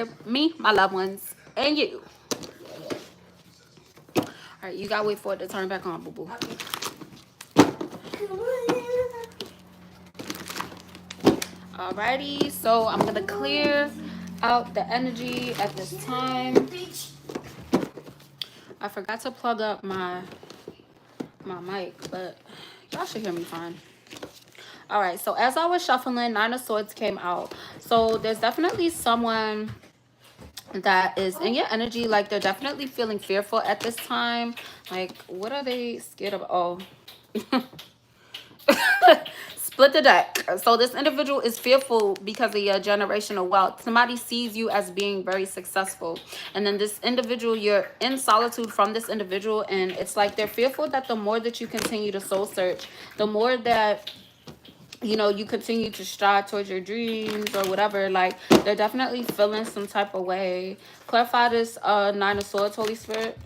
for me, my loved ones, and you. All right, you gotta wait for it to turn back on, boo boo. Alrighty, so I'm gonna clear out the energy at this time. I forgot to plug up my mic, but y'all should hear me fine. All right, so as I was shuffling, Nine of Swords came out. So there's definitely someone that is in your energy, like they're definitely feeling fearful at this time. Like, what are they scared of? Oh. Split the deck. So this individual is fearful because of your generational wealth. Somebody sees you as being very successful, and then this individual, you're in solitude from this individual, and it's like they're fearful that the more that you continue to soul search, the more that you continue to strive towards your dreams or whatever, like they're definitely feeling some type of way. Clarify this Nine of Swords, Holy Spirit.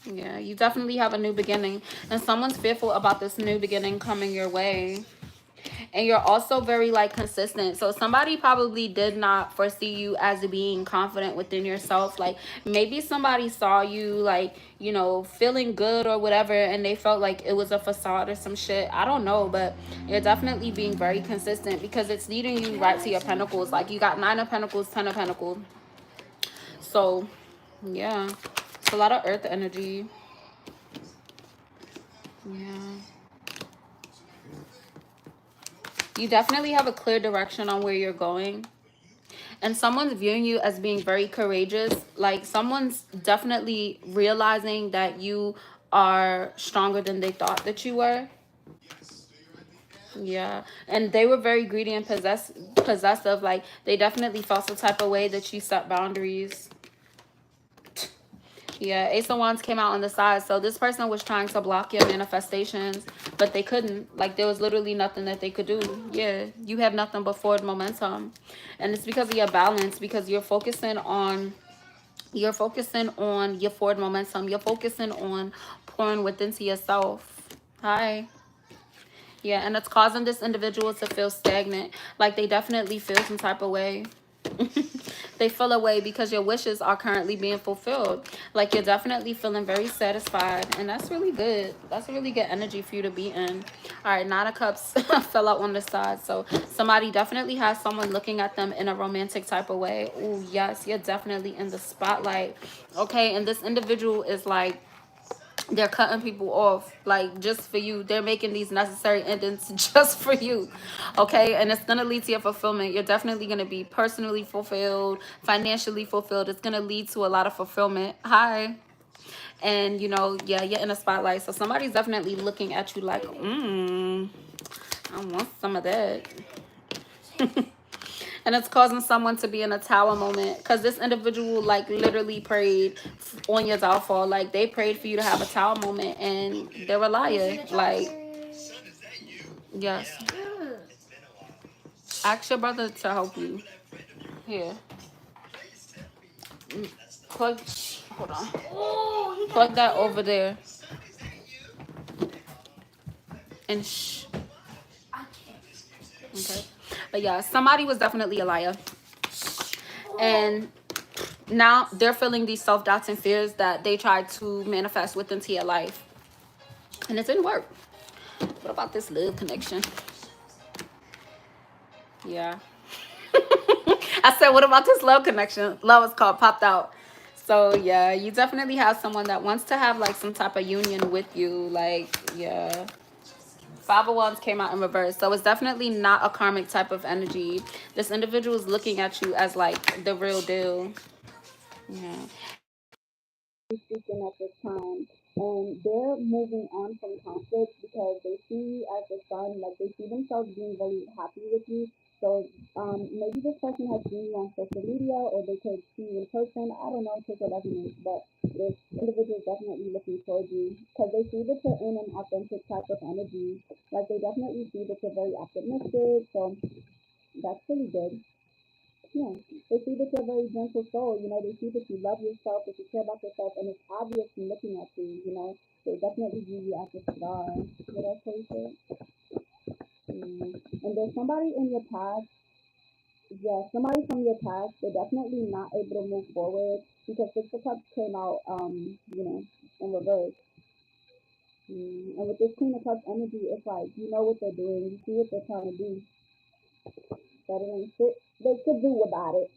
Yeah, you definitely have a new beginning, and someone's fearful about this new beginning coming your way. And you're also very like consistent, so somebody probably did not foresee you as being confident within yourself. Like maybe somebody saw you like feeling good or whatever, and they felt like it was a facade or some shit. I don't know, but you're definitely being very consistent because it's leading you right to your pentacles. Like you got Nine of Pentacles, Ten of Pentacles. So yeah, it's a lot of earth energy. Yeah, you definitely have a clear direction on where you're going. And someone's viewing you as being very courageous. Like someone's definitely realizing that you are stronger than they thought that you were. Yeah, and they were very greedy and possessive. Like they definitely felt some type of way that you set boundaries. Yeah, Ace of Wands came out on the side. So this person was trying to block your manifestations, but they couldn't. Like there was literally nothing that they could do. Yeah, you have nothing but forward momentum. And it's because of your balance, because you're focusing on your forward momentum. You're focusing on pouring within to yourself. Hi. Yeah, and it's causing this individual to feel stagnant. Like they definitely feel some type of way. They feel away because your wishes are currently being fulfilled. Like you're definitely feeling very satisfied, and that's really good. That's a really good energy for you to be in. All right, Nine of Cups fell out on the side, so somebody definitely has someone looking at them in a romantic type of way. Oh yes, you're definitely in the spotlight. Okay, and this individual is like, they're cutting people off like just for you. They're making these necessary endings just for you. Okay, and it's gonna lead to your fulfillment. You're definitely gonna be personally fulfilled, financially fulfilled. It's gonna lead to a lot of fulfillment. Hi. And yeah, you're in a spotlight, so somebody's definitely looking at you like, I want some of that. And it's causing someone to be in a tower moment because this individual like literally prayed on your downfall. Like they prayed for you to have a tower moment, and they're a liar. Like, yes, ask your brother to help you. Here, plug, hold on, plug that over there and shh. Okay, but yeah, somebody was definitely a liar, and now they're feeling these self-doubts and fears that they tried to manifest within to your life, and it didn't work. What about this love connection? Yeah. I said, what about this love connection? Love is called popped out. So yeah, you definitely have someone that wants to have like some type of union with you. Like, yeah. Five of Wands came out in reverse. So it's definitely not a karmic type of energy. This individual is looking at you as like the real deal. Yeah. Speaking at this time, and they're moving on from conflict because they see you as the sun, like they see themselves being very happy with you. So maybe this person has seen you on social media, or they could see you in person. I don't know, take what means, but this individual is definitely looking towards you because they see that you're in an authentic type of energy. Like they definitely see that you're very optimistic. So that's really good. Yeah, they see that you're a very gentle soul. They see that you love yourself, that you care about yourself, and it's obvious from looking at you. They definitely view you as a star. What else can you say? And there's somebody in your past Yeah, somebody from your past, they're definitely not able to move forward because Six of Cups came out, in reverse. And with this Queen of Cups energy, it's like you know what they're doing, you see what they're trying to do, but it ain't shit they could do about it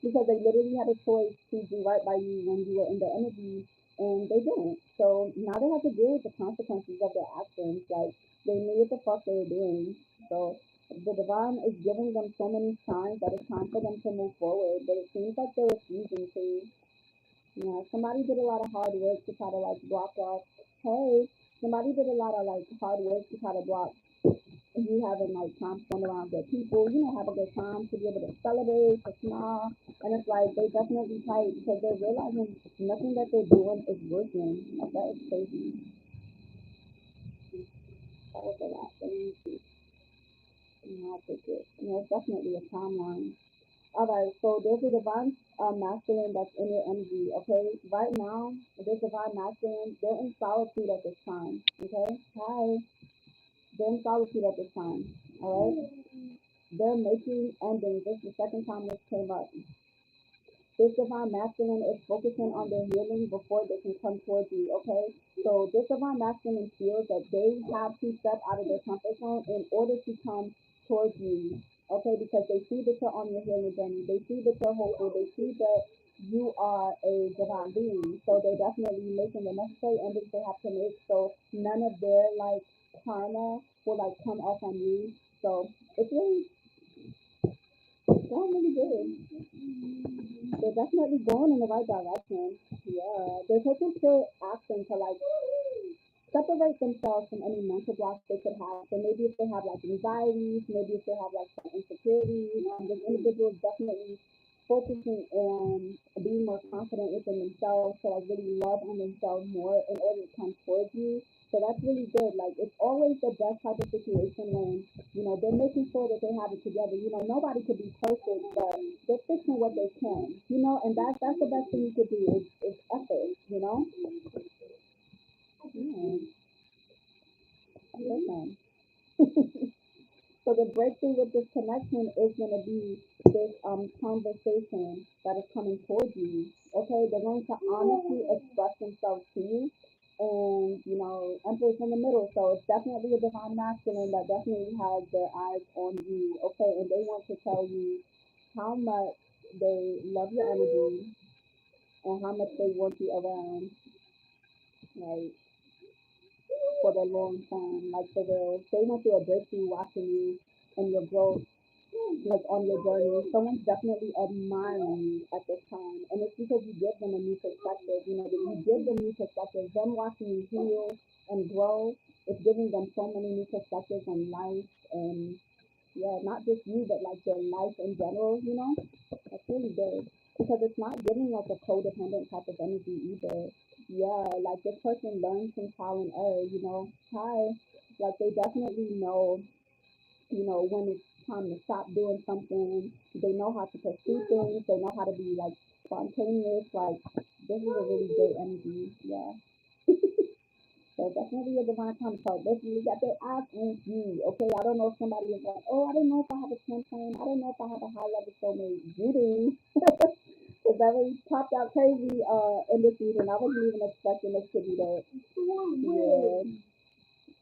because they literally had a choice to do right by you when you were in the energy, and they didn't. So now they have to deal with the consequences of their actions. Like they knew what the fuck they were doing. So the divine is giving them so many signs that it's time for them to move forward, but it seems like they're refusing to. Yeah, somebody did a lot of hard work to try to like block off. Hey, somebody did a lot of like hard work to try to block you having like time spent around good people, have a good time to be able to celebrate, to smile. And it's like they definitely tight because they're realizing nothing that they're doing is working. Like that is crazy. That was a lot. But let me see. I'll take it. It's definitely a timeline. All right, so there's a divine masculine that's in your energy, okay? Right now, this divine masculine, they're in solitude at this time, okay? Hi. They're in solitude at this time, all right? They're making endings. This is the second time this came up. This divine masculine is focusing on their healing before they can come towards you, okay? So this divine masculine feels that they have to step out of their comfort zone in order to come towards you, okay? Because they see that you're on your healing journey. They see that you're hopeful. They see that you are a divine being. So they're definitely making the necessary endings they have to make. So none of their like karma will like come off on you. So it's really going really good. They're definitely going in the right direction. Yeah, they're taking still action to like separate themselves from any mental blocks they could have. So maybe if they have like anxieties, maybe if they have like some insecurities, this individual is definitely focusing on being more confident within themselves to like really love on themselves more in order to come towards you. So that's really good. Like it's always the best type of situation when, they're making sure that they have it together. Nobody could be perfect, but they're fixing what they can, and that's the best thing you could do is effort, Yeah, listen. So the breakthrough with this connection is going to be this conversation that is coming towards you. Okay, they're going to honestly express themselves to you, and Emperor's in the middle, so it's definitely a divine masculine that definitely has their eyes on you. Okay, and they want to tell you how much they love your energy and how much they want you around, like for the long term, like for real. They went through a breakthrough watching you and your growth like on your journey. Someone's definitely admiring you at this time, and it's because you give them a new perspective. That you give them new perspectives. Them watching you heal and grow, it's giving them so many new perspectives on life, and yeah, not just you, but like your life in general. That's really good because it's not giving like a codependent type of energy either. Yeah, like this person learns from trial and error. Hi, like they definitely know when it's time to stop doing something. They know how to pursue things. They know how to be like spontaneous. Like this is a really great energy. Yeah. So definitely a divine counterpart. Definitely got their eyes on you. Okay. I don't know if somebody is like, oh, I don't know if I have a twin flame. I don't know if I have a high level soulmate. You do. Because that really popped out crazy in this season. I wasn't even expecting this to be that. Yeah.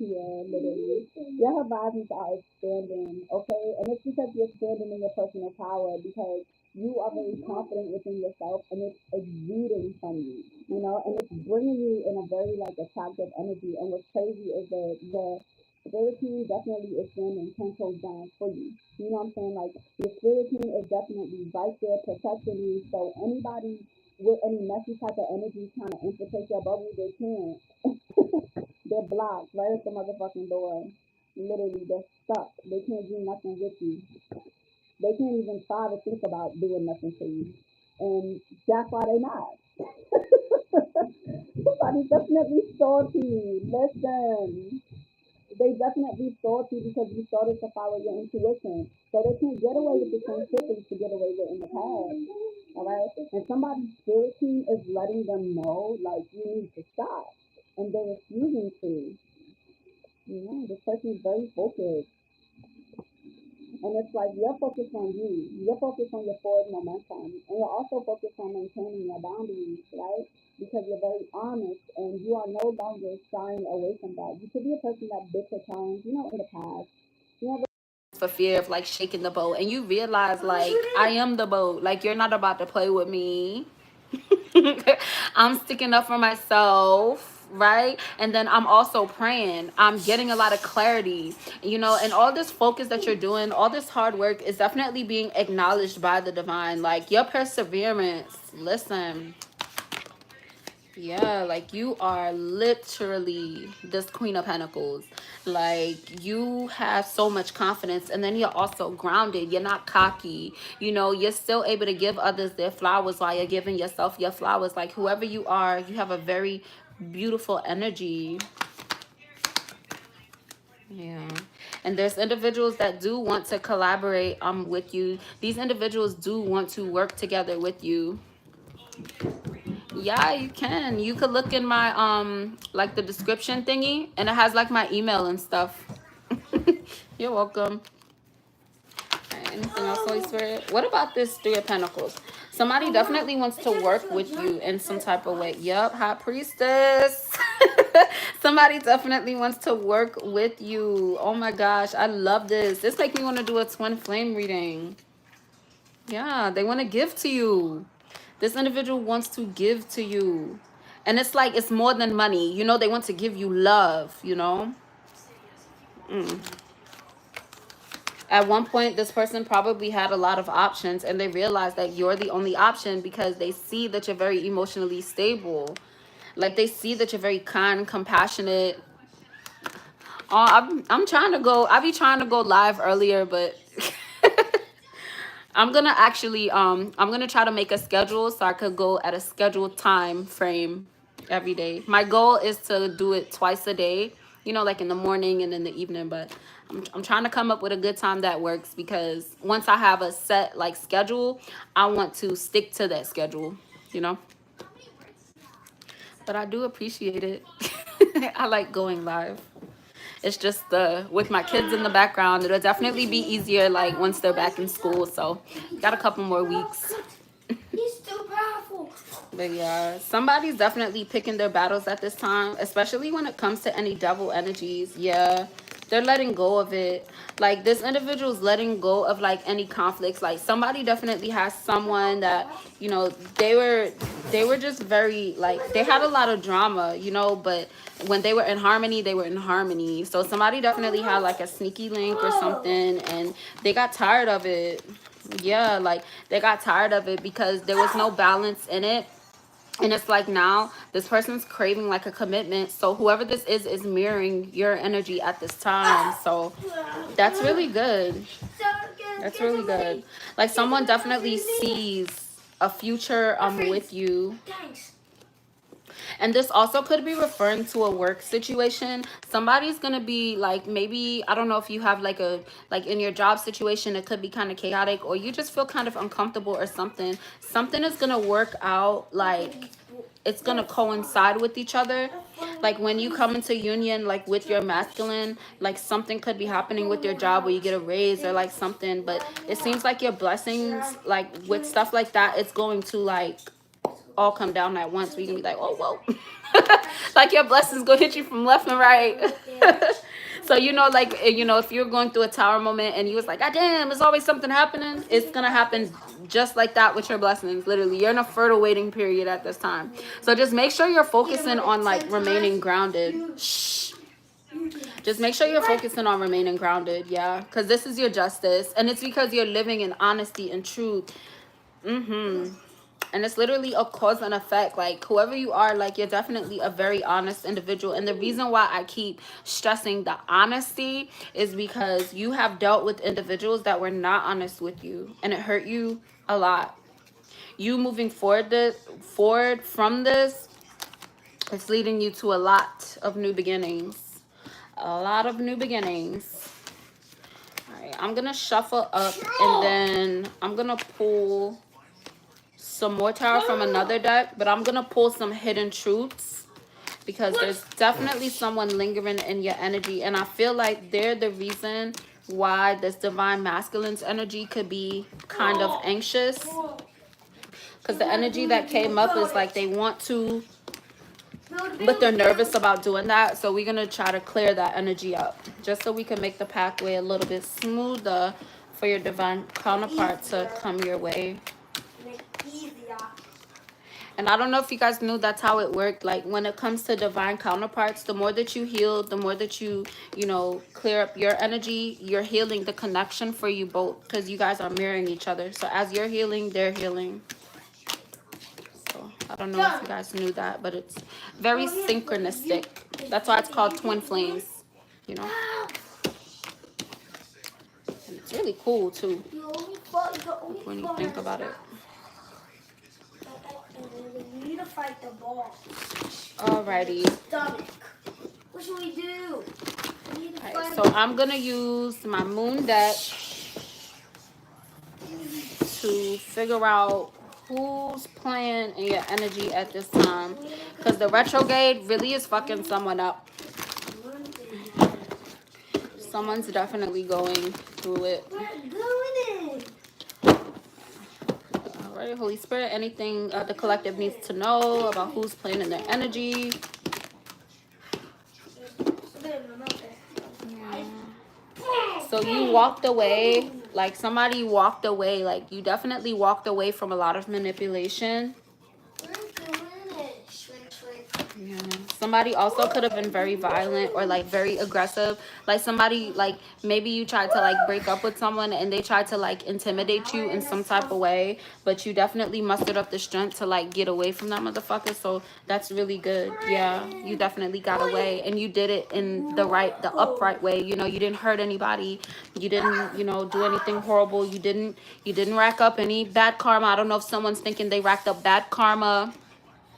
Yeah, literally. Your horizons are expanding, okay? And it's because you're expanding in your personal power because you are very confident within yourself and it's exuding from you, and it's bringing you in a very like attractive energy. And what's crazy is that the spirit team definitely is standing 10 toes down for you. You know what I'm saying? Like your spirit team is definitely right there protecting you. So anybody with any messy type of energy trying to infiltrate your bubble, they can't. They're blocked right at the motherfucking door. Literally, they're stuck. They can't do nothing with you. They can't even try to think about doing nothing to you. And that's why they're not. Somebody definitely salty. Listen. They definitely salty because you started to follow your intuition. So they can't get away with the same shit they used to get away with in the past. Alright? And somebody's spirit team is letting them know, like, you need to stop. And they're refusing to. This person is very focused. And it's like you're focused on you. You're focused on your forward momentum. And you're also focused on maintaining your boundaries, right? Because you're very honest and you are no longer shying away from that. You could be a person that bit your tongue, in the past. You know, for fear of like shaking the boat, and you realize like I am the boat, like you're not about to play with me. I'm sticking up for myself, right? And then I'm also praying. I'm getting a lot of clarity, and all this focus that you're doing, all this hard work is definitely being acknowledged by the divine. Like your perseverance, listen, yeah, like you are literally this Queen of Pentacles. Like you have so much confidence, and then you're also grounded. You're not cocky. You're still able to give others their flowers while you're giving yourself your flowers. Like whoever you are, you have a very beautiful energy. Yeah. And there's individuals that do want to collaborate with you. These individuals do want to work together with you. Yeah, you can. You could look in my like the description thingy, and it has like my email and stuff. You're welcome. Alright, anything else, Holy Spirit? What about this Three of Pentacles? Somebody definitely wants to work with you in some type of way. Yup, High Priestess. Somebody definitely wants to work with you. Oh my gosh, I love this. This makes me want to do a twin flame reading. Yeah, they want to give to you. This individual wants to give to you. And it's like, it's more than money. They want to give you love. At one point, this person probably had a lot of options, and they realize that you're the only option because they see that you're very emotionally stable. Like, they see that you're very kind, compassionate. Oh, I'm trying to go. I be trying to go live earlier, but I'm gonna actually I'm gonna try to make a schedule so I could go at a scheduled time frame every day. My goal is to do it twice a day, like in the morning and in the evening, but I'm trying to come up with a good time that works, because once I have a set like schedule, I want to stick to that schedule, you know. But I do appreciate it. I like going live. It's just with my kids in the background, it'll definitely be easier like once they're back in school. So got a couple more weeks. He's too powerful. But yeah, somebody's definitely picking their battles at this time, especially when it comes to any devil energies. Yeah, they're letting go of it. Like this individual's letting go of like any conflicts. Like somebody definitely has someone that, they were just very like, they had a lot of drama, but when they were in harmony, they were in harmony. So somebody definitely had like a sneaky link or something, and they got tired of it. Yeah, like they got tired of it because there was no balance in it. And it's like now this person's craving like a commitment. So whoever this is mirroring your energy at this time. So that's really good. That's really good. Like someone definitely sees a future with you. And this also could be referring to a work situation. Somebody's gonna be like, maybe, I don't know if you have like like in your job situation, it could be kind of chaotic, or you just feel kind of uncomfortable or something. Something is gonna work out, like it's gonna coincide with each other. Like when you come into union like with your masculine, like something could be happening with your job where you get a raise or like something. But it seems like your blessings, like with stuff like that, it's going to like all come down at once. Where you can be like, oh, whoa. Like your blessings go hit you from left and right. So, like, if you're going through a tower moment and you was like, God damn, there's always something happening. It's going to happen just like that with your blessings. Literally, you're in a fertile waiting period at this time. So just make sure you're focusing on like remaining grounded. Shh. Just make sure you're focusing on remaining grounded. Yeah. Because this is your justice. And it's because you're living in honesty and truth. And it's literally a cause and effect. Like whoever you are, like you're definitely a very honest individual. And the reason why I keep stressing the honesty is because you have dealt with individuals that were not honest with you, and it hurt you a lot. You moving forward from this, it's leading you to a lot of new beginnings. A lot of new beginnings. All right, I'm gonna shuffle up, and then I'm gonna pull some more tarot from another deck, but I'm gonna pull some hidden truths because there's definitely someone lingering in your energy, and I feel like they're the reason why this divine masculine's energy could be kind of anxious, because the energy that came up is like they want to, but they're nervous about doing that. So we're going to try to clear that energy up just so we can make the pathway a little bit smoother for your divine counterpart to come your way. And I don't know if you guys knew that's how it worked. Like when it comes to divine counterparts, the more that you heal, the more that you know, clear up your energy, you're healing the connection for you both, because you guys are mirroring each other. So as you're healing, they're healing. So I don't know if you guys knew that, but it's very synchronistic. That's why it's called twin flames, you know. And it's really cool too when you think about it. We need to fight the ball. Alrighty. Stomach. What should we do? Alright, so I'm gonna use my moon deck to figure out who's playing in your energy at this time, because the retrograde really is fucking someone up. Someone's definitely going through it. Alright, Holy Spirit, anything the collective needs to know about who's playing in their energy? So you walked away, like somebody walked away, like you definitely walked away from a lot of manipulation. Yeah. Somebody also could have been very violent or like very aggressive. Like somebody, like maybe you tried to like break up with someone and they tried to like intimidate you in some type of way, but you definitely mustered up the strength to like get away from that motherfucker. So that's really good. Yeah, you definitely got away, and you did it in the upright way. You know, you didn't hurt anybody. You didn't, you know, do anything horrible. You didn't rack up any bad karma. I don't know if someone's thinking they racked up bad karma.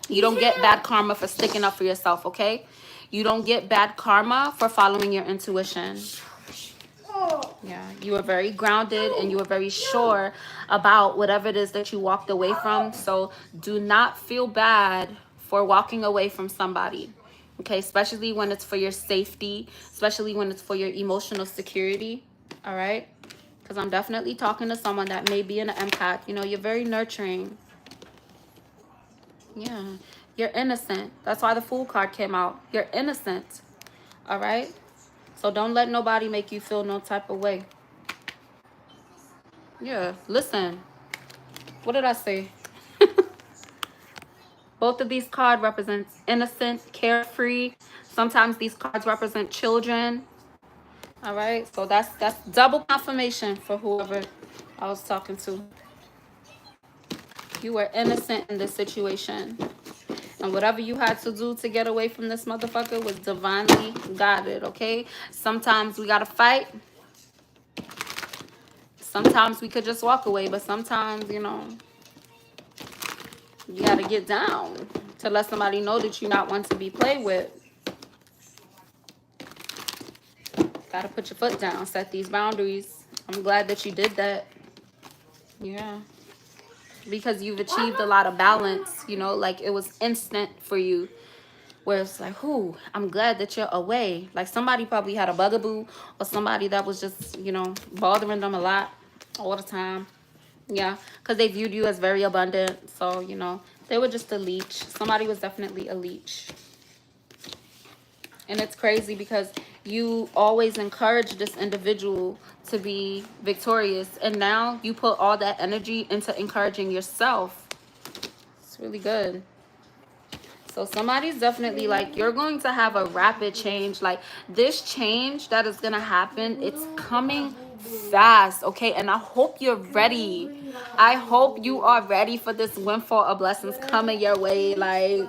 You don't get bad karma for sticking up for yourself, okay? You don't get bad karma for following your intuition. Yeah, you were very grounded and you were very sure about whatever it is that you walked away from. So do not feel bad for walking away from somebody, okay? Especially when it's for your safety, especially when it's for your emotional security, all right? Because I'm definitely talking to someone that may be an empath. You know, you're very nurturing. Yeah, you're innocent. That's why the Fool card came out. You're innocent. All right? So don't let nobody make you feel no type of way. Yeah, listen. What did I say? Both of these cards represent innocent, carefree. Sometimes these cards represent children. All right? So that's double confirmation for whoever I was talking to. You were innocent in this situation. And whatever you had to do to get away from this motherfucker was divinely guided, okay? Sometimes we gotta fight. Sometimes we could just walk away. But sometimes, you know, you gotta get down to let somebody know that you're not one to be played with. Gotta put your foot down. Set these boundaries. I'm glad that you did that. Yeah. Because you've achieved a lot of balance, you know, like it was instant for you. Where it's like, whoo, I'm glad that you're away. Like somebody probably had a bugaboo or somebody that was just, you know, bothering them a lot all the time. Yeah, because they viewed you as very abundant. So, you know, they were just a leech. Somebody was definitely a leech. And it's crazy because you always encourage this individual to be victorious. And now you put all that energy into encouraging yourself. It's really good. So somebody's definitely like, you're going to have a rapid change. Like this change that is going to happen, it's coming fast, okay? And I hope you're ready. I hope you are ready for this windfall of blessings coming your way. Like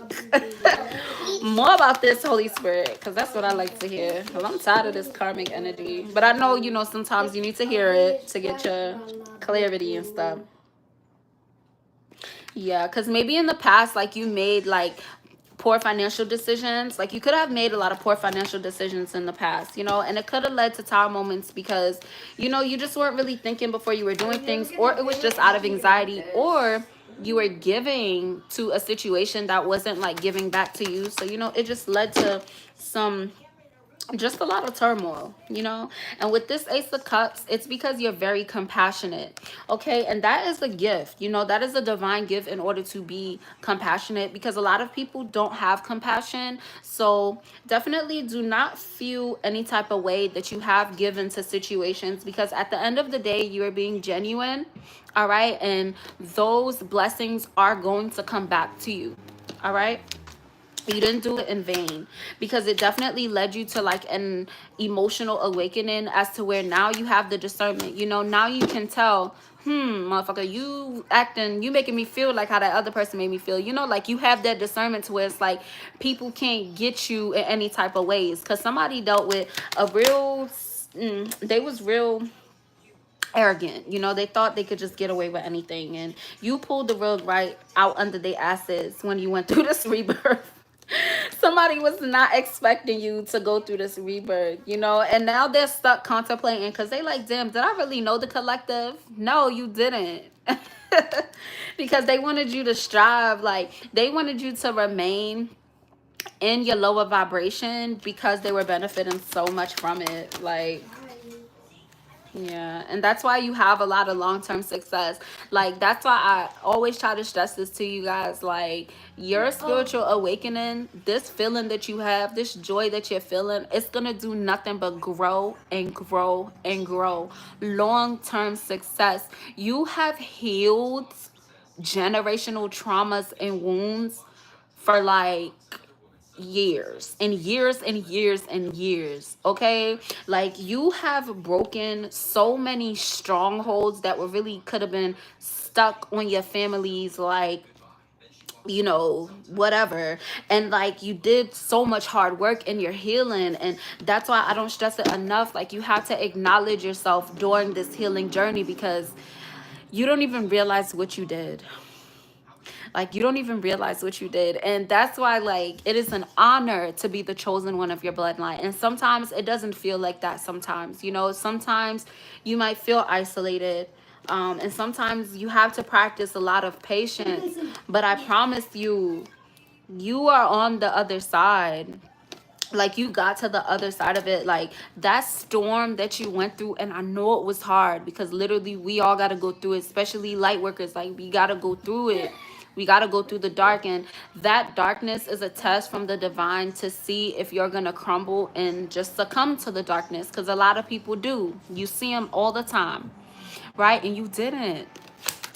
more about this, Holy Spirit, because that's what I like to hear. Because I'm tired of this karmic energy. But I know, you know, sometimes you need to hear it to get your clarity and stuff. Yeah, because maybe in the past, like you made like poor financial decisions. Like you could have made a lot of poor financial decisions in the past, you know, and it could have led to tower moments because, you know, you just weren't really thinking before you were doing things, or it was just out of anxiety, or you were giving to a situation that wasn't like giving back to you. So, you know, it just led to some just a lot of turmoil, you know. And with this Ace of Cups, it's because you're very compassionate, okay? And that is a gift, you know, that is a divine gift in order to be compassionate, because a lot of people don't have compassion. So definitely do not feel any type of way that you have given to situations, because at the end of the day, you are being genuine, all right? And those blessings are going to come back to you, all right? You didn't do it in vain, because it definitely led you to like an emotional awakening, as to where now you have the discernment, you know. Now you can tell, motherfucker, you acting, you making me feel like how that other person made me feel, you know. Like you have that discernment to where it's like people can't get you in any type of ways, because somebody dealt with a real they was real arrogant, you know. They thought they could just get away with anything, and you pulled the rug right out under their asses when you went through this rebirth. Somebody was not expecting you to go through this rebirth, you know. And now they're stuck contemplating, because they like, damn, did I really know the collective? No, you didn't. Because they wanted you to strive, like they wanted you to remain in your lower vibration, because they were benefiting so much from it, like. Yeah, and that's why you have a lot of long-term success. Like that's why I always try to stress this to you guys. Like your spiritual awakening, this feeling that you have, this joy that you're feeling, it's gonna do nothing but grow and grow and grow. Long-term success. You have healed generational traumas and wounds for like years and years and years and years, okay? Like you have broken so many strongholds that were really could have been stuck on your families, like, you know, whatever. And like you did so much hard work in your healing, and that's why I don't stress it enough. Like you have to acknowledge yourself during this healing journey, because you don't even realize what you did. Like you don't even realize what you did. And that's why like it is an honor to be the chosen one of your bloodline. And sometimes it doesn't feel like that sometimes. You know, sometimes you might feel isolated. And sometimes you have to practice a lot of patience. But I promise you, you are on the other side. Like you got to the other side of it. Like that storm that you went through, and I know it was hard, because literally we all got to go through it, especially light workers. Like we got to go through it. We got to go through the dark, and that darkness is a test from the divine to see if you're going to crumble and just succumb to the darkness, because a lot of people do. You see them all the time, right? And you didn't.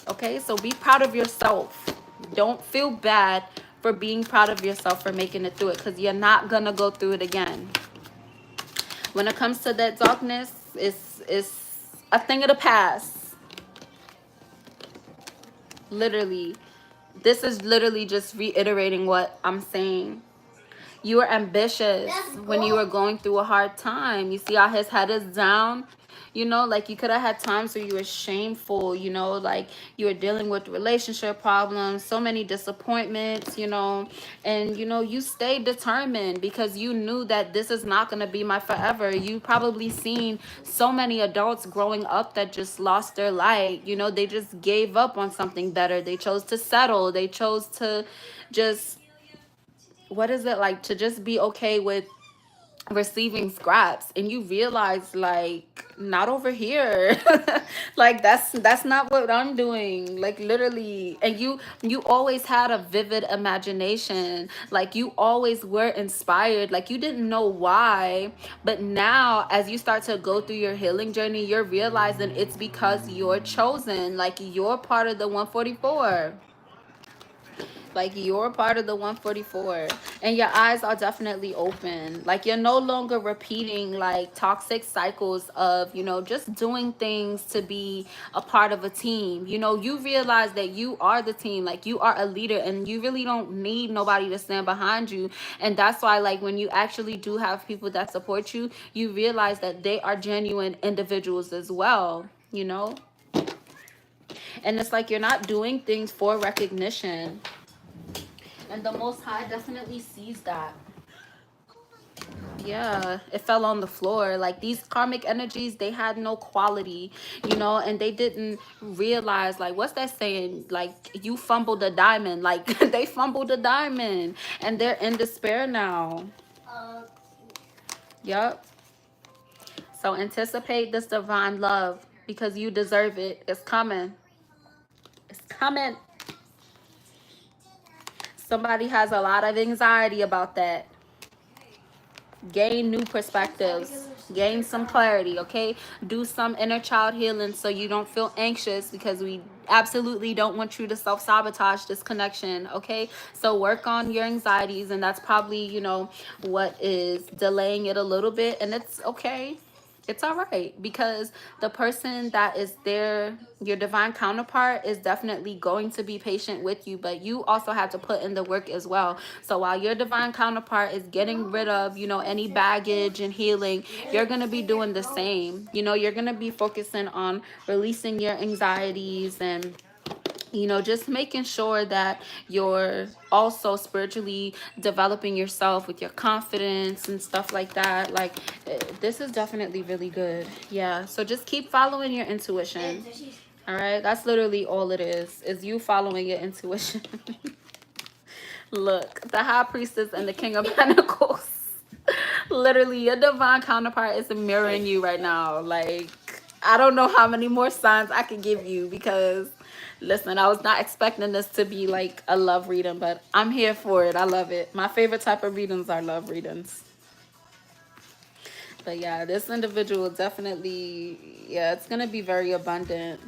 Okay, so be proud of yourself. Don't feel bad for being proud of yourself for making it through it, because you're not gonna go through it again. When it comes to that darkness, it's a thing of the past. Literally, this is literally just reiterating what I'm saying. You were ambitious when you were going through a hard time. You see how his head is down? You know, like you could have had times where you were shameful, you know, like you were dealing with relationship problems, so many disappointments, you know, and you know, you stayed determined because you knew that this is not going to be my forever. You probably seen so many adults growing up that just lost their light, you know, they just gave up on something better. They chose to settle. They chose to just, what is it like to just be okay with receiving scraps, and you realize like not over here. Like that's not what I'm doing, like literally. And you always had a vivid imagination, like you always were inspired, like you didn't know why. But now as you start to go through your healing journey, you're realizing it's because you're chosen, like you're part of the 144. Like you're part of the 144, and your eyes are definitely open. Like you're no longer repeating like toxic cycles of, you know, just doing things to be a part of a team. You know, you realize that you are the team, like you are a leader, and you really don't need nobody to stand behind you. And that's why like when you actually do have people that support you, you realize that they are genuine individuals as well, you know. And it's like you're not doing things for recognition. And the Most High definitely sees that. Yeah, it fell on the floor. Like these karmic energies, they had no quality, you know, and they didn't realize, like, what's that saying? Like, you fumbled a diamond. Like, they fumbled a diamond, and they're in despair now. Yup. So anticipate this divine love because you deserve it. It's coming. It's coming. Somebody has a lot of anxiety about that. Gain new perspectives, gain some clarity, okay? Do some inner child healing so you don't feel anxious, because we absolutely don't want you to self-sabotage this connection, okay? So work on your anxieties, and that's probably, you know, what is delaying it a little bit, and it's okay. It's all right, because the person that is there, your divine counterpart, is definitely going to be patient with you, but you also have to put in the work as well. So while your divine counterpart is getting rid of, you know, any baggage and healing, you're going to be doing the same. You know, you're going to be focusing on releasing your anxieties, and you know, just making sure that you're also spiritually developing yourself with your confidence and stuff like that. Like, this is definitely really good. Yeah, so just keep following your intuition. All right, that's literally all it is you following your intuition. Look, the high priestess and the king of pentacles. Literally, your divine counterpart is mirroring you right now. Like, I don't know how many more signs I can give you, because listen, I was not expecting this to be like a love reading, but I'm here for it. I love it. My favorite type of readings are love readings. But yeah, this individual definitely, yeah, it's gonna be very abundant.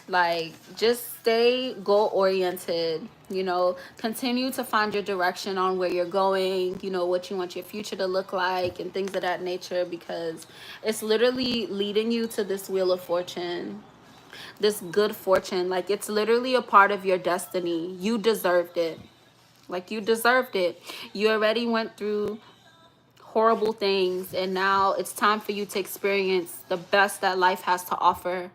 Like, just stay goal oriented, you know, continue to find your direction on where you're going, you know, what you want your future to look like and things of that nature, because it's literally leading you to this wheel of fortune, this good fortune. Like, it's literally a part of your destiny. You deserved it. Like, you deserved it. You already went through horrible things, and now it's time for you to experience the best that life has to offer,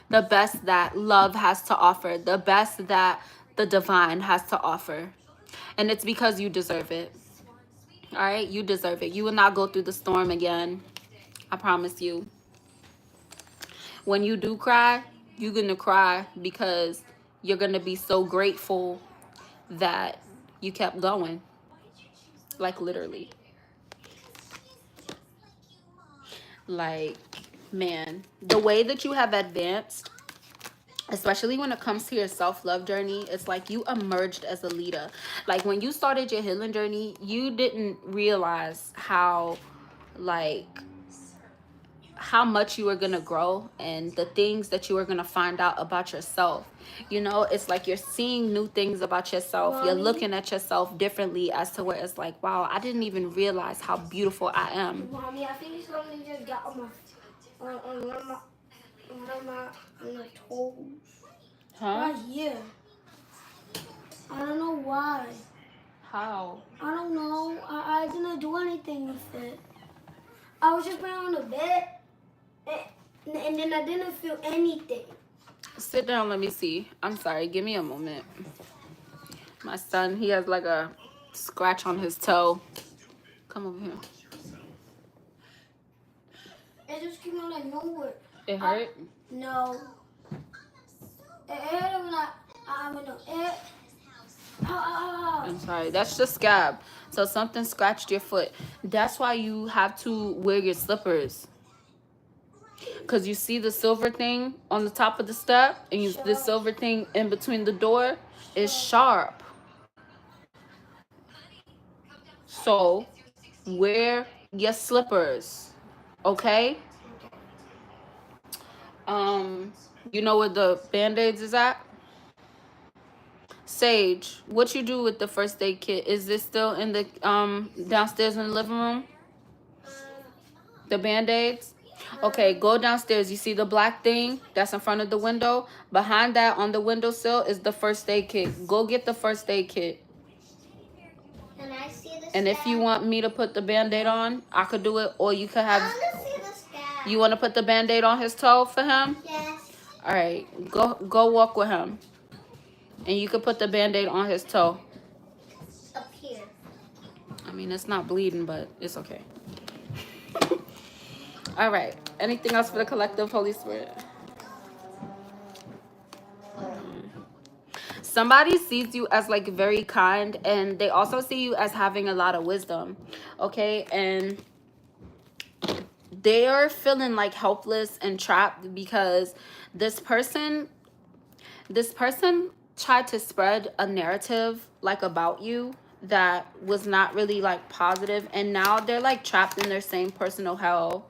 the best that love has to offer, the best that the divine has to offer. And it's because you deserve it. All right? You deserve it. You will not go through the storm again. I promise you. When you do cry, you're going to cry because you're going to be so grateful that you kept going. Like, literally. Like, man, the way that you have advanced, especially when it comes to your self-love journey, it's like you emerged as a leader. Like, when you started your healing journey, you didn't realize like how much you were gonna grow and the things that you were gonna find out about yourself. You know, it's like you're seeing new things about yourself. You're looking at yourself differently, as to where it's like, wow, I didn't even realize how beautiful I am. Mommy, I think something just got on my toes. Huh? Right here. I don't know why. How? I don't know. I didn't do anything with it. I was just laying on the bed, and then I didn't feel anything. Sit down, let me see. I'm sorry, give me a moment. My son, he has like a scratch on his toe. Come over here. It just came out like nowhere. It hurt? No. It hurt when I went up. I'm sorry, that's just scab. So something scratched your foot. That's why you have to wear your slippers. Because you see the silver thing on the top of the step, and the silver thing in between the door is sharp. So wear your slippers, okay? You know where the band-aids is at? Sage, what you do with the first aid kit? Is this still in the downstairs in the living room? The band-aids? Okay, go downstairs. You see the black thing that's in front of the window? Behind that on the windowsill is the first aid kit. Go get the first aid kit. Can I see the And if you want me to put the band-aid on, I could do it, or you could have... I want to see the scab. You want to put the band-aid on his toe for him? Yes. All right, go walk with him. And you could put the band-aid on his toe. Up here. I mean, it's not bleeding, but it's okay. All right. Anything else for the collective, Holy Spirit? Somebody sees you as like very kind, and they also see you as having a lot of wisdom. Okay? And they're feeling like helpless and trapped because this person this person tried to spread a narrative like about you that was not really like positive, and now they're like trapped in their same personal hell.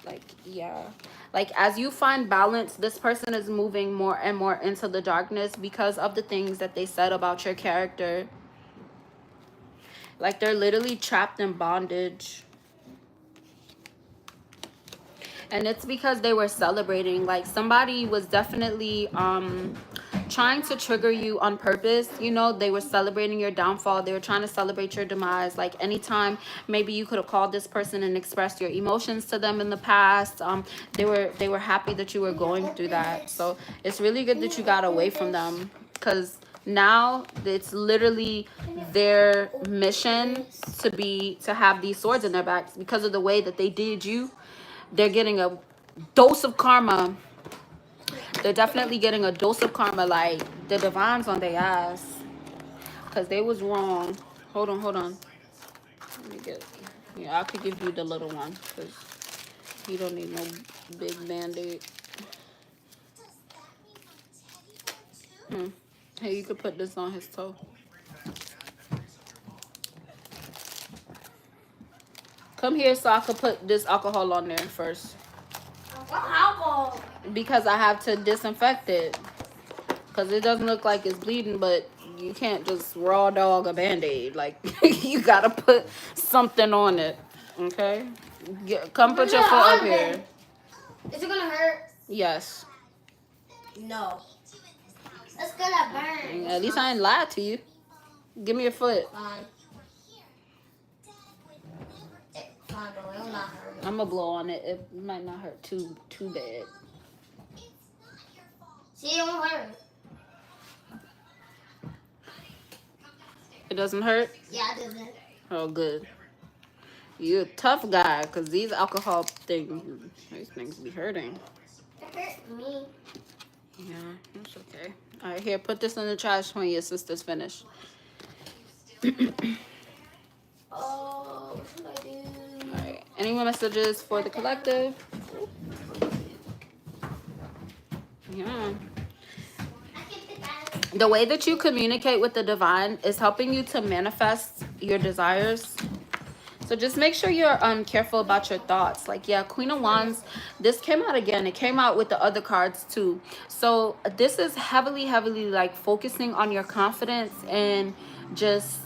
Like, yeah, like as you find balance, this person is moving more and more into the darkness because of the things that they said about your character. Like, they're literally trapped in bondage, and it's because they were celebrating. Like, somebody was definitely trying to trigger you on purpose. You know, they were celebrating your downfall, they were trying to celebrate your demise. Like, anytime maybe you could have called this person and expressed your emotions to them in the past, they were happy that you were going through that. So it's really good that you got away from them, because now it's literally their mission to have these swords in their backs because of the way that they did you. They're getting a dose of karma. They're definitely getting a dose of karma. Like, the divine's on their ass because they was wrong. Hold on, hold on. Let me get. Yeah, I could give you the little one because you don't need no big band-aid. Hey, you could put this on his toe. Come here so I could put this alcohol on there first. Alcohol. Because I have to disinfect it. Because it doesn't look like it's bleeding, but you can't just raw dog a band-aid. Like, you gotta put something on it. Okay? Come put your foot up here. Is it gonna hurt? Yes. No. It's gonna burn. At least I ain't lied to you. Give me your foot. Fine. Fine, but it will not hurt. I'm gonna blow on it. It might not hurt too bad. See, it won't hurt. It doesn't hurt? Yeah, it doesn't. Oh, good. You're a tough guy, because these alcohol things, these things be hurting. It hurt me. Yeah, it's okay. All right, here, put this in the trash when your sister's finished. Oh, what should I do? All right. Any more messages for the collective? Yeah. The way that you communicate with the divine is helping you to manifest your desires. So just make sure you're careful about your thoughts. Like, yeah, Queen of Wands, this came out again. It came out with the other cards too. So this is heavily, like focusing on your confidence and just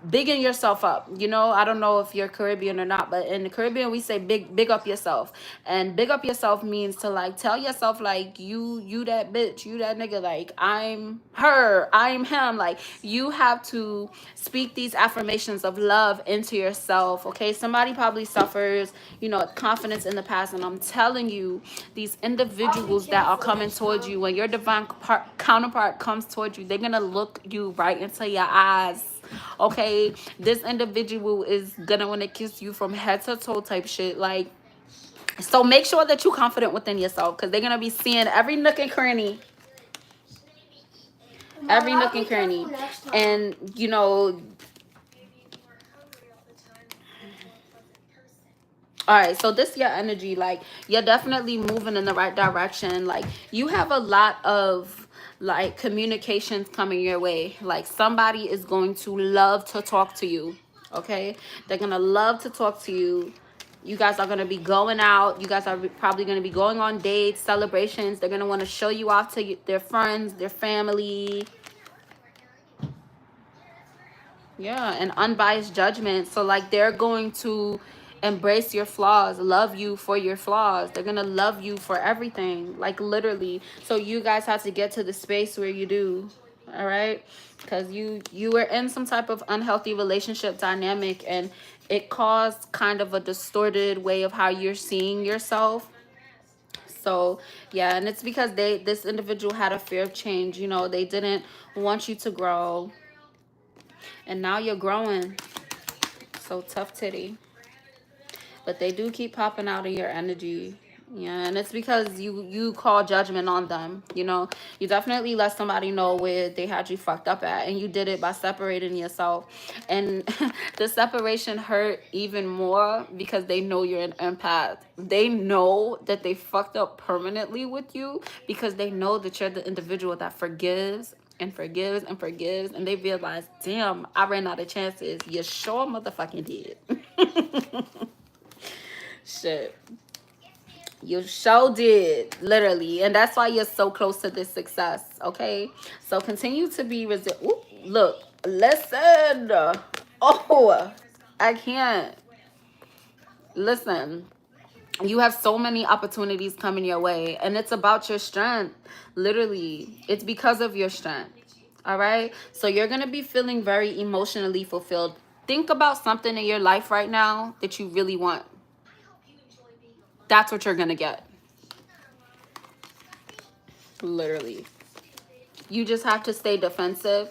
bigging yourself up. You know, I don't know if you're Caribbean or not, but in the Caribbean we say big up yourself. And big up yourself means to like tell yourself like you that bitch, you that nigga, like I'm her, I'm him. Like, you have to speak these affirmations of love into yourself. Okay, somebody probably suffers, you know, confidence in the past, and I'm telling you, these individuals that are coming towards you, when your divine counterpart comes towards you, they're gonna look you right into your eyes. Okay, this individual is gonna want to kiss you from head to toe type shit. Like, so make sure that you're confident within yourself, because they're gonna be seeing every nook and cranny, and you know. All right, so this your energy. Like, you're definitely moving in the right direction. Like, you have a lot of like communications coming your way. Like, somebody is going to love to talk to you. Okay, they're gonna love to talk to you. You guys are gonna be going out. You guys are probably gonna be going on dates, celebrations. They're gonna want to show you off to their friends, their family. Yeah, and unbiased judgment. So like, they're going to embrace your flaws, love you for your flaws. They're gonna love you for everything, like literally. So you guys have to get to the space where you do. All right, because you were in some type of unhealthy relationship dynamic, and it caused kind of a distorted way of how you're seeing yourself. So yeah, and it's because this individual had a fear of change. You know, they didn't want you to grow, and now you're growing. So tough titty. But they do keep popping out in your energy. Yeah, and it's because you call judgment on them. You know, you definitely let somebody know where they had you fucked up at, and you did it by separating yourself. And the separation hurt even more because they know you're an empath. They know that they fucked up permanently with you because they know that you're the individual that forgives and forgives and forgives, and they realize, damn, I ran out of chances. You sure motherfucking did. Shit. You sure did, literally. And that's why you're so close to this success, okay? So continue to be resilient. Look, listen. Oh, I can't. Listen, you have so many opportunities coming your way, and it's about your strength. Literally, it's because of your strength. All right? So you're going to be feeling very emotionally fulfilled. Think about something in your life right now that you really want. That's what you're going to get. Literally. You just have to stay defensive.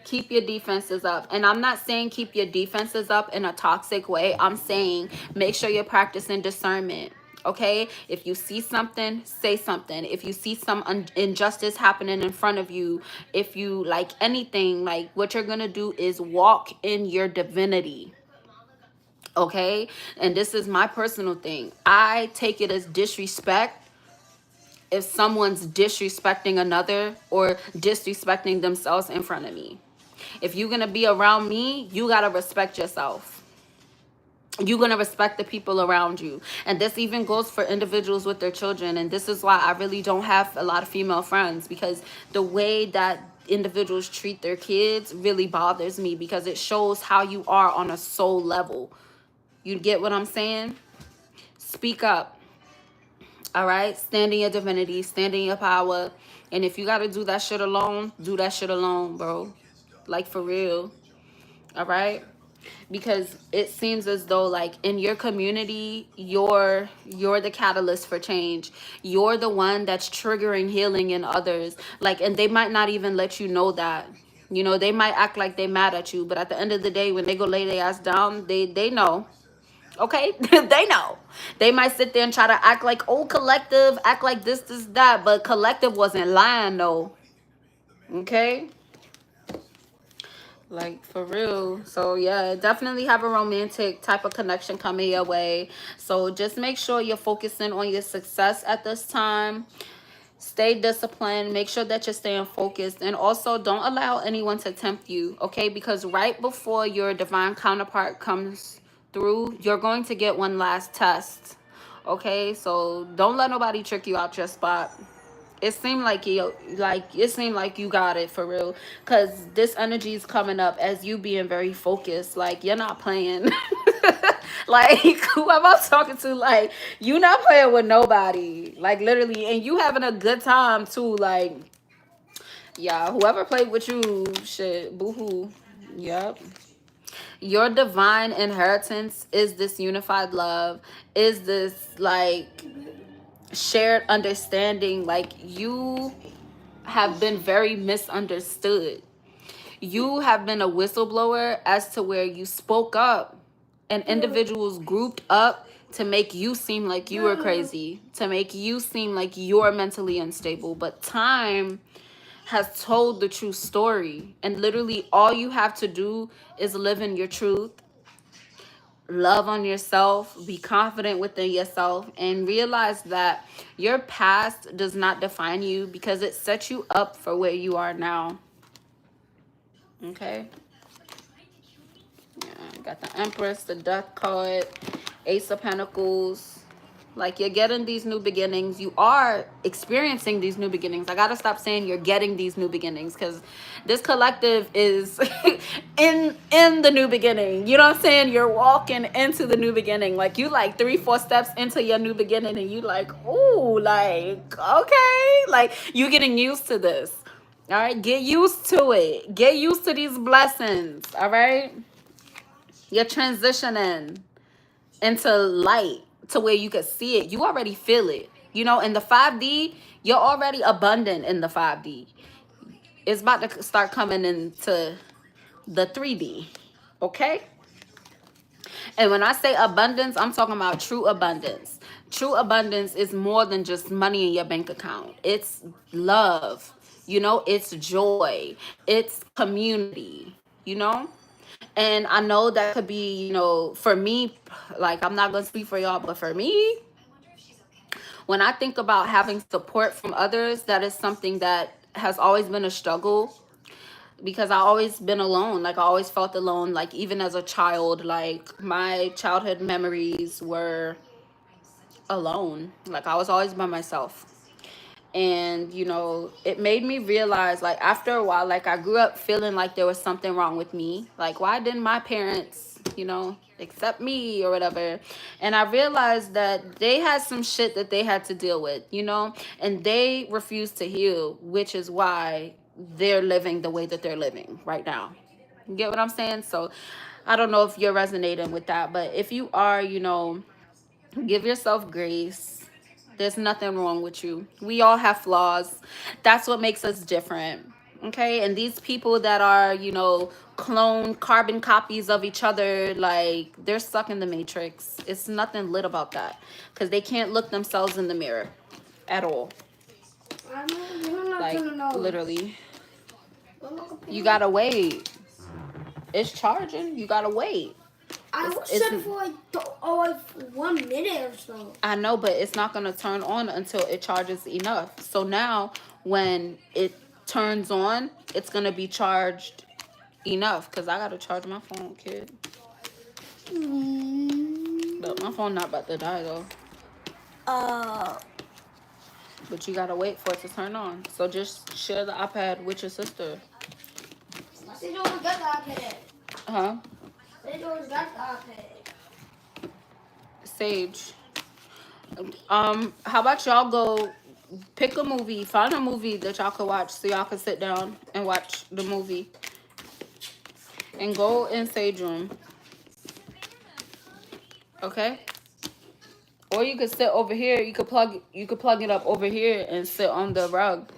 Keep your defenses up. And I'm not saying keep your defenses up in a toxic way. I'm saying make sure you're practicing discernment. Okay? If you see something, say something. If you see some injustice happening in front of you, if you like anything, like what you're going to do is walk in your divinity. Okay? And this is my personal thing. I take it as disrespect if someone's disrespecting another or disrespecting themselves in front of me. If you're going to be around me, you got to respect yourself. You're going to respect the people around you. And this even goes for individuals with their children. And this is why I really don't have a lot of female friends, because the way that individuals treat their kids really bothers me, because it shows how you are on a soul level. You get what I'm saying? Speak up. All right? Stand in your divinity. Stand in your power. And if you got to do that shit alone, do that shit alone, bro. Like, for real. All right? Because it seems as though, like, in your community, you're the catalyst for change. You're the one that's triggering healing in others. Like, and they might not even let you know that. You know, they might act like they mad at you, but at the end of the day, when they go lay their ass down, they know. Okay? They know. They might sit there and try to act like, oh, collective, act like this, that, but collective wasn't lying, though. Okay? Like, for real. So yeah, definitely have a romantic type of connection coming your way. So just make sure you're focusing on your success at this time. Stay disciplined. Make sure that you're staying focused. And also, don't allow anyone to tempt you, okay? Because right before your divine counterpart comes through, you're going to get one last test, okay? So don't let nobody trick you out your spot. It seemed like you got it for real, because this energy is coming up as you being very focused. Like, you're not playing. Like, whoever I'm talking to, like, you not playing with nobody, like, literally, and you having a good time too. Like, yeah, whoever played with you, shit, boo-hoo. Yep. Your divine inheritance is this unified love, is this, like, shared understanding. Like, you have been very misunderstood. You have been a whistleblower as to where you spoke up and individuals grouped up to make you seem like you were crazy, to make you seem like you're mentally unstable. But time has told the true story. And literally all you have to do is live in your truth, love on yourself, be confident within yourself, and realize that your past does not define you, because it sets you up for where you are now. Okay? Yeah, got the Empress, the Death card, Ace of Pentacles. Like, you're getting these new beginnings. You are experiencing these new beginnings. I gotta stop saying you're getting these new beginnings, because this collective is in the new beginning. You know what I'm saying? You're walking into the new beginning. Like, you like 3-4 steps into your new beginning, and you like, ooh, like, okay, like, you getting used to this. All right, get used to it. Get used to these blessings. All right, you're transitioning into light to where you can see it. You already feel it. You know, in the 5D, you're already abundant in the 5D. It's about to start coming into the 3D. Okay? And when I say abundance, I'm talking about true abundance. true abundance is more than just money in your bank account. It's love, it's joy, it's community, you know? And I know that could be, for me, like, I'm not going to speak for y'all, but for me, when I think about having support from others, that is something that has always been a struggle, because I always been alone. Like, I always felt alone. Like, even as a child, like, my childhood memories were alone. Like, I was always by myself. And it made me realize, like, after a while, like, I grew up feeling like there was something wrong with me. Like, why didn't my parents accept me or whatever? And I realized that they had some shit that they had to deal with, and they refused to heal, which is why they're living the way that they're living right now. You get what I'm saying? So I don't know if you're resonating with that, but if you are, give yourself grace. There's nothing wrong with you. We all have flaws. That's what makes us different. Okay? And these people that are, clone carbon copies of each other, like, they're stuck in the matrix. It's nothing lit about that, because they can't look themselves in the mirror at all. I know, you're not Like, gonna know. literally. You gotta wait. It's charging. You gotta wait. I was set for like 1 minute or so. I know, but it's not going to turn on until it charges enough. So now when it turns on, it's going to be charged enough, because I got to charge my phone, kid. But my phone not about to die, though. But you got to wait for it to turn on. So just share the iPad with your sister. They don't got the iPad. Huh? They don't got the iPad. Sage. How about y'all go pick a movie, find a movie that y'all could watch, so y'all can sit down and watch the movie. And go in Sage room. Okay? Or you could sit over here. You could plug it up over here and sit on the rug.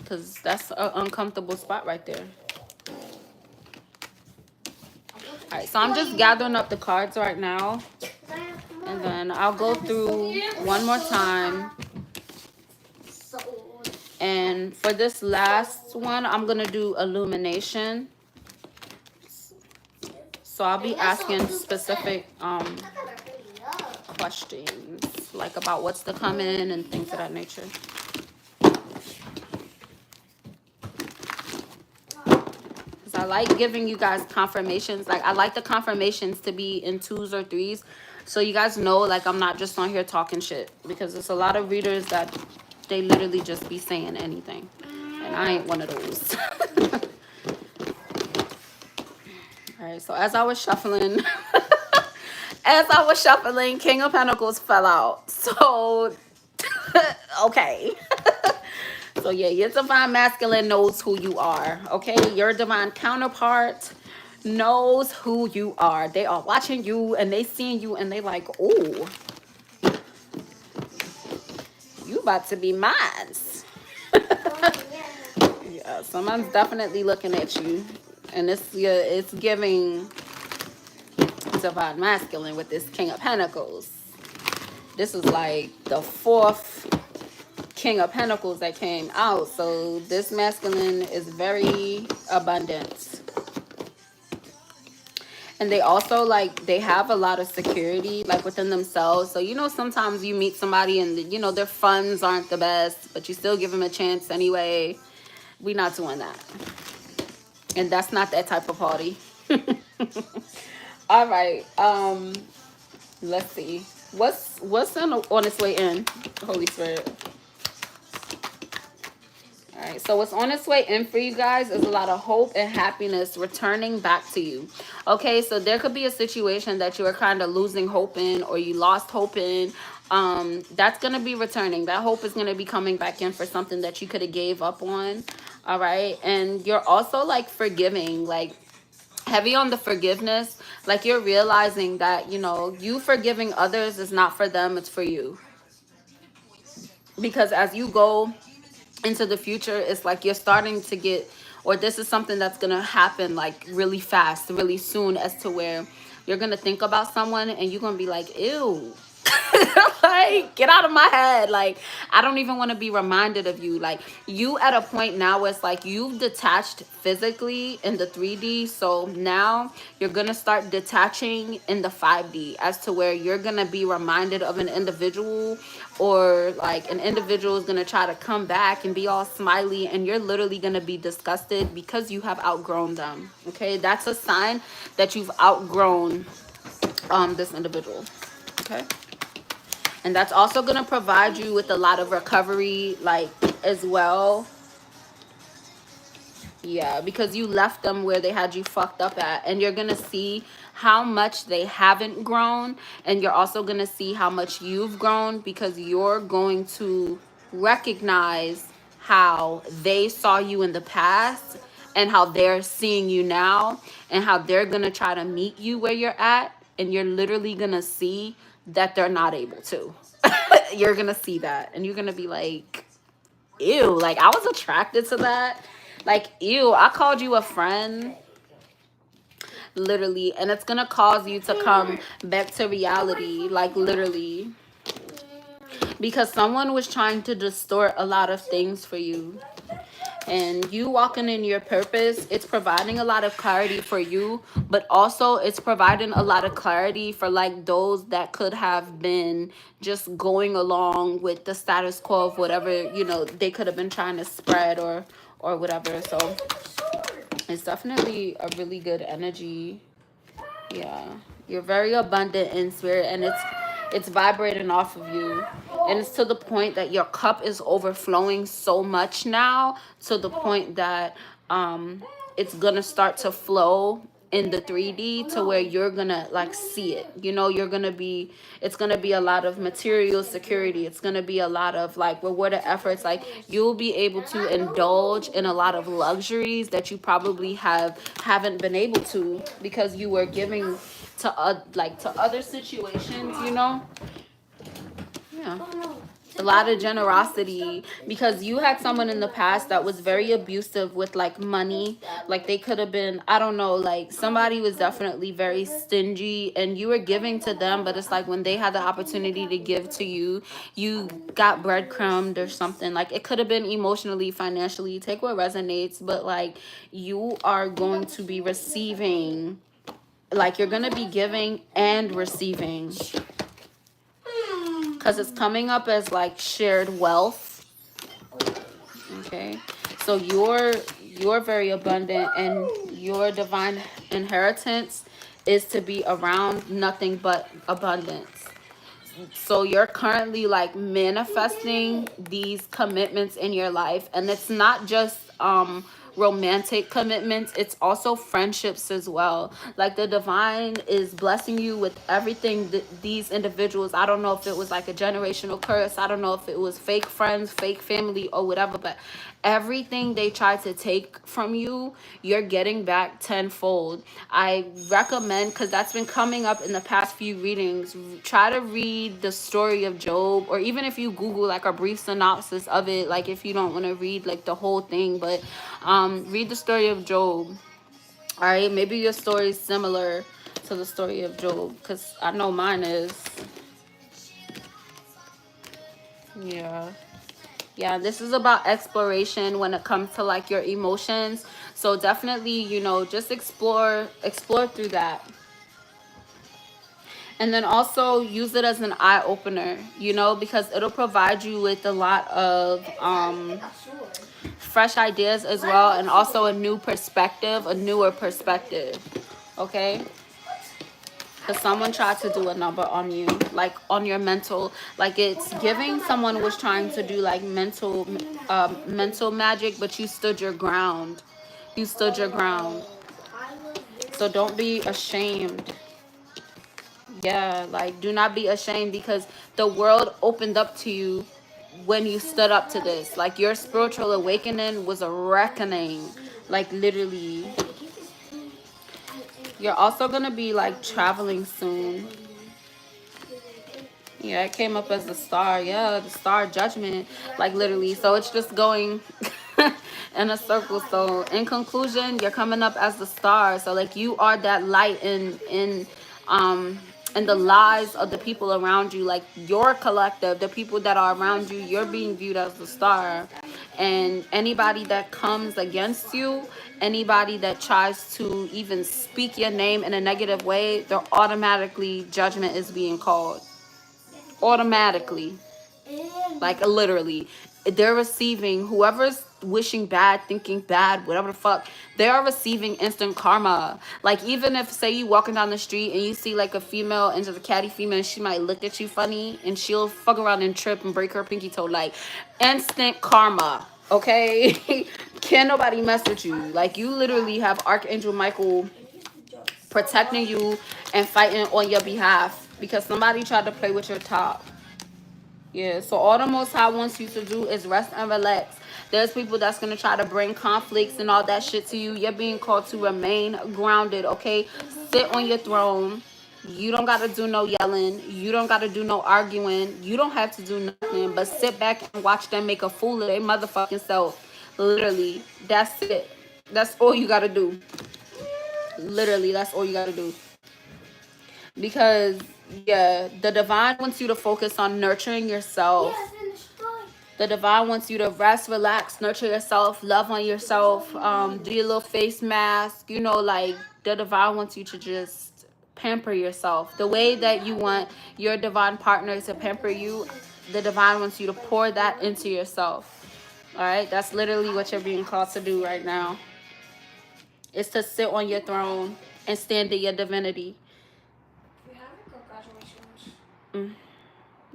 Cause that's an uncomfortable spot right there. Alright, so I'm just gathering up the cards right now. And then I'll go through one more time. And for this last one, I'm going to do illumination. So I'll be asking specific questions, like about what's to come in and things of that nature. Because I like giving you guys confirmations. Like, I like the confirmations to be in 2s or 3s. So you guys know, like, I'm not just on here talking shit. Because there's a lot of readers that they literally just be saying anything. And I ain't one of those. Alright, so as I was shuffling, King of Pentacles fell out. So, okay. So yeah, your divine masculine knows who you are. Okay, your divine counterpart knows who you are. They are watching you and they seeing you and they like, oh, you about to be mine. Yeah, someone's definitely looking at you, and it's giving divine masculine with this King of Pentacles. This is like the 4th King of Pentacles that came out. So this masculine is very abundant. And they also, like, they have a lot of security, like, within themselves. So, sometimes you meet somebody and, their funds aren't the best, but you still give them a chance anyway. We not doing that. And that's not that type of party. All right. Let's see. What's on its way in, Holy Spirit? All right, so what's on its way in for you guys is a lot of hope and happiness returning back to you. Okay, so there could be a situation that you are kind of losing hope in, or you lost hope in. That's going to be returning. That hope is going to be coming back in for something that you could have gave up on. All right, and you're also, like, forgiving, like, heavy on the forgiveness. Like, you're realizing that, you forgiving others is not for them, it's for you. Because as you go into the future, it's like you're starting to get, or this is something that's gonna happen, like, really fast, really soon, as to where, you're gonna think about someone and you're gonna be like, ew. Like, get out of my head. Like, I don't even want to be reminded of you. Like, you at a point now where it's like you've detached physically in the 3D, so now you're gonna start detaching in the 5D, as to where you're gonna be reminded of an individual, or like an individual is gonna try to come back and be all smiley, and you're literally gonna be disgusted because you have outgrown them. Okay, that's a sign that you've outgrown this individual. Okay, and that's also going to provide you with a lot of recovery, like, as well. Yeah, because you left them where they had you fucked up at, and you're going to see how much they haven't grown, and you're also going to see how much you've grown, because you're going to recognize how they saw you in the past and how they're seeing you now, and how they're going to try to meet you where you're at, and you're literally going to see that they're not able to. You're going to see that, and you're going to be like, ew, like, I was attracted to that. Like, ew, I called you a friend, literally, and it's gonna cause you to come back to reality, like, literally, because someone was trying to distort a lot of things for you. And you walking in your purpose, it's providing a lot of clarity for you, but also it's providing a lot of clarity for, like, those that could have been just going along with the status quo of whatever, you know, they could have been trying to spread, or whatever. So it's definitely a really good energy. Yeah, you're very abundant in spirit, and it's vibrating off of you, and it's to the point that your cup is overflowing so much now, to the point that it's gonna start to flow in the 3D, to where you're gonna, like, see it. You know, you're gonna be, it's gonna be a lot of material security. It's gonna be a lot of, like, rewarded efforts. Like, you'll be able to indulge in a lot of luxuries that you probably haven't been able to, because you were giving to like, to other situations, you know. Yeah, a lot of generosity, because you had someone in the past that was very abusive with, like, money. Like, they could have been, I don't know, like, somebody was definitely very stingy, and you were giving to them, but it's like when they had the opportunity to give to you, you got breadcrumbed or something. Like, it could have been emotionally, financially, take what resonates, but, like, you are going to be receiving, like, you're gonna be giving and receiving, because it's coming up as, like, shared wealth. Okay, so you're very abundant, and your divine inheritance is to be around nothing but abundance. So you're currently, like, manifesting these commitments in your life, and it's not just romantic commitments, it's also friendships as well. Like, the divine is blessing you with everything that these individuals, I don't know if it was like a generational curse, I don't know if it was fake friends, fake family, or whatever, but everything they tried to take from you, you're getting back tenfold. I recommend, because that's been coming up in the past few readings, try to read the story of Job, or even if you Google, like, a brief synopsis of it, like, if you don't want to read, like, the whole thing, but read the story of Job. All right, maybe your story is similar to the story of Job, because I know mine is. Yeah. Yeah, this is about exploration when it comes to, like, your emotions. So definitely, you know, just explore through that. And then also use it as an eye opener, you know, because it'll provide you with a lot of fresh ideas as well, and also a new perspective, a newer perspective. Okay? Because someone tried to do a number on you, like, on your mental, like, it's giving someone was trying to do, like, mental magic, but you stood your ground. You stood your ground. So don't be ashamed. Yeah, like, do not be ashamed, because the world opened up to you when you stood up to this. Like, your spiritual awakening was a reckoning, like, literally. You're also gonna be, like, traveling soon. Yeah, it came up as the star. Yeah, the star judgment, like, literally. So it's just going in a circle. So in conclusion, you're coming up as the star. So, like, you are that light in and the lies of the people around you, like your collective, the people that are around you, you're being viewed as the star. And anybody that comes against you, anybody that tries to even speak your name in a negative way, they're automatically, judgment is being called. Automatically. Like literally, they're receiving, whoever's wishing bad, thinking bad, whatever the fuck, they are receiving instant karma. Like even if, say, you walking down the street and you see like a female and just a catty female, she might look at you funny and she'll fuck around and trip and break her pinky toe. Like instant karma. Okay. Can't nobody mess with you. Like you literally have Archangel Michael protecting you and fighting on your behalf because somebody tried to play with your top. Yeah, so all the Most High wants you to do is rest and relax. There's people that's going to try to bring conflicts and all that shit to you. You're being called to remain grounded, okay? Sit on your throne. You don't got to do no yelling. You don't got to do no arguing. You don't have to do nothing but sit back and watch them make a fool of their motherfucking self. Literally, that's it. That's all you got to do. Literally, that's all you got to do. Because, yeah, the divine wants you to focus on nurturing yourself. The divine wants you to rest, relax, nurture yourself, love on yourself, do your little face mask. You know, like the divine wants you to just pamper yourself. The way that you want your divine partner to pamper you, the divine wants you to pour that into yourself. All right, that's literally what you're being called to do right now. It's to sit on your throne and stand in your divinity.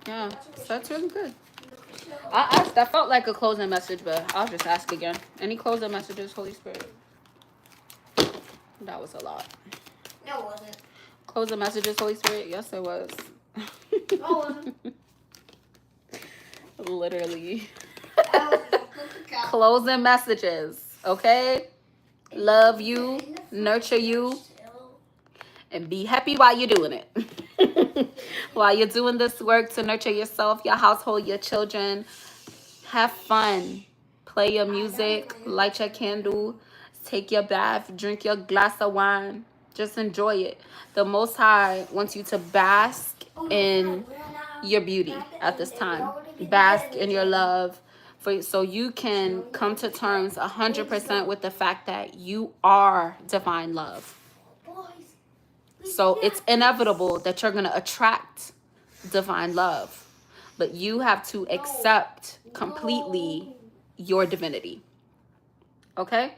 Yeah, so that's really good. That felt like a closing message, but I'll just ask again. Any closing messages, Holy Spirit? That was a lot. No, it wasn't. Closing messages, Holy Spirit? Yes, it was. No, it wasn't. Literally. Closing messages, okay? Love you, nurture you, and be happy while you're doing it. While you're doing this work to nurture yourself, your household, your children, have fun. Play your music, light your candle, take your bath, drink your glass of wine. Just enjoy it. The Most High wants you to bask in your beauty at this time. Bask in your love. So you can come to terms 100% with the fact that you are divine love. So it's inevitable that you're going to attract divine love. But you have to accept completely your divinity. Okay?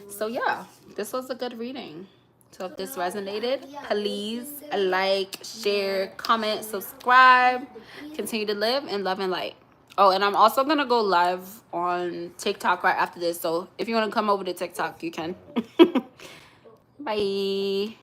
So yeah, this was a good reading. So if this resonated, please like, share, comment, subscribe. Continue to live in love and light. Oh, and I'm also going to go live on TikTok right after this. So if you want to come over to TikTok, you can. Bye.